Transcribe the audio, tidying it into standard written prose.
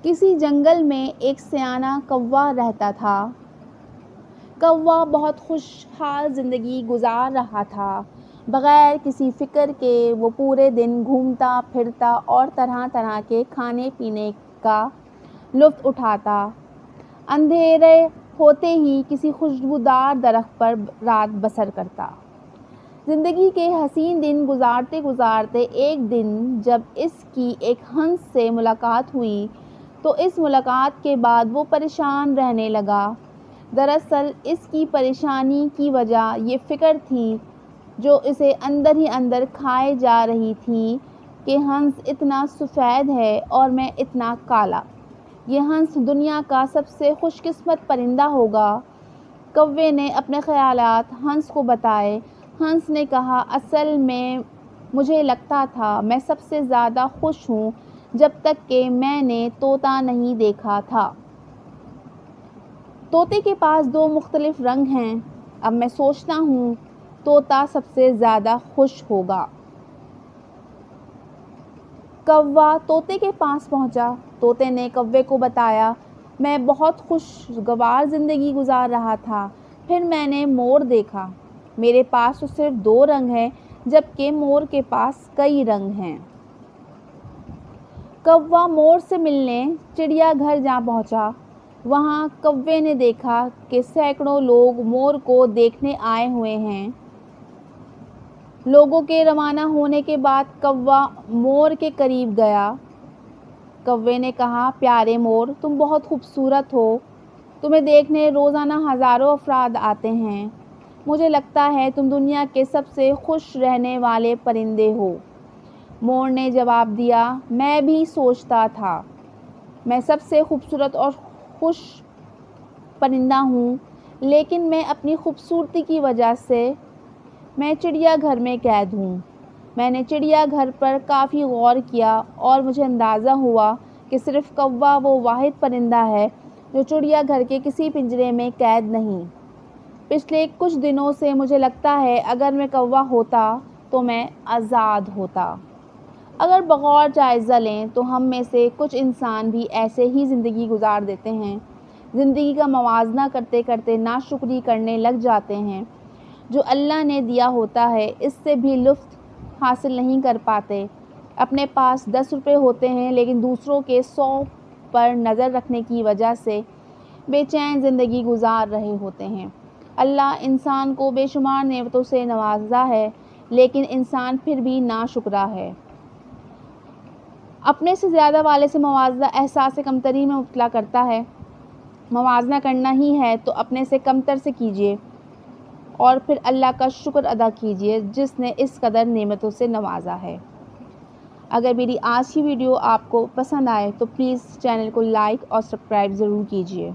کسی جنگل میں ایک سیانہ کوا رہتا تھا۔ کوا بہت خوشحال زندگی گزار رہا تھا۔ بغیر کسی فکر کے وہ پورے دن گھومتا پھرتا اور طرح طرح کے کھانے پینے کا لطف اٹھاتا۔ اندھیرے ہوتے ہی کسی خوشبودار درخت پر رات بسر کرتا۔ زندگی کے حسین دن گزارتے گزارتے ایک دن جب اس کی ایک ہنس سے ملاقات ہوئی تو اس ملاقات کے بعد وہ پریشان رہنے لگا۔ دراصل اس کی پریشانی کی وجہ یہ فکر تھی جو اسے اندر ہی اندر کھائے جا رہی تھی کہ ہنس اتنا سفید ہے اور میں اتنا کالا۔ یہ ہنس دنیا کا سب سے خوش قسمت پرندہ ہوگا۔ کوے نے اپنے خیالات ہنس کو بتائے۔ ہنس نے کہا، اصل میں مجھے لگتا تھا میں سب سے زیادہ خوش ہوں جب تک کہ میں نے طوطا نہیں دیکھا تھا۔ طوطے کے پاس دو مختلف رنگ ہیں۔ اب میں سوچتا ہوں طوطا سب سے زیادہ خوش ہوگا۔ کوا طوطے کے پاس پہنچا۔ طوطے نے کوے کو بتایا، میں بہت خوشگوار زندگی گزار رہا تھا۔ پھر میں نے مور دیکھا۔ میرے پاس تو صرف دو رنگ ہیں جبکہ مور کے پاس کئی رنگ ہیں۔ کوا مور سے ملنے چڑیا گھر جا پہنچا۔ وہاں کوے نے دیکھا کہ سینکڑوں لوگ مور کو دیکھنے آئے ہوئے ہیں۔ لوگوں کے روانہ ہونے کے بعد کوا مور کے قریب گیا۔ کوے نے کہا، پیارے مور، تم بہت خوبصورت ہو۔ تمہیں دیکھنے روزانہ ہزاروں افراد آتے ہیں۔ مجھے لگتا ہے تم دنیا کے سب سے خوش رہنے والے پرندے ہو۔ مور نے جواب دیا، میں بھی سوچتا تھا میں سب سے خوبصورت اور خوش پرندہ ہوں، لیکن میں اپنی خوبصورتی کی وجہ سے میں چڑیا گھر میں قید ہوں۔ میں نے چڑیا گھر پر کافی غور کیا اور مجھے اندازہ ہوا کہ صرف کوا وہ واحد پرندہ ہے جو چڑیا گھر کے کسی پنجرے میں قید نہیں۔ پچھلے کچھ دنوں سے مجھے لگتا ہے اگر میں کوا ہوتا تو میں آزاد ہوتا۔ اگر بغور جائزہ لیں تو ہم میں سے کچھ انسان بھی ایسے ہی زندگی گزار دیتے ہیں۔ زندگی کا موازنہ کرتے کرتے ناشکری کرنے لگ جاتے ہیں۔ جو اللہ نے دیا ہوتا ہے اس سے بھی لطف حاصل نہیں کر پاتے۔ اپنے پاس 10 روپے ہوتے ہیں لیکن دوسروں کے 100 پر نظر رکھنے کی وجہ سے بے چین زندگی گزار رہے ہوتے ہیں۔ اللہ انسان کو بے شمار نعمتوں سے نوازا ہے لیکن انسان پھر بھی ناشکرا ہے۔ اپنے سے زیادہ والے سے موازنہ احساس کمتری میں مبتلا کرتا ہے۔ موازنہ کرنا ہی ہے تو اپنے سے کمتر سے کیجیے اور پھر اللہ کا شکر ادا کیجیے جس نے اس قدر نعمتوں سے نوازا ہے۔ اگر میری آج کی ویڈیو آپ کو پسند آئے تو پلیز چینل کو لائک اور سبسکرائب ضرور کیجیے۔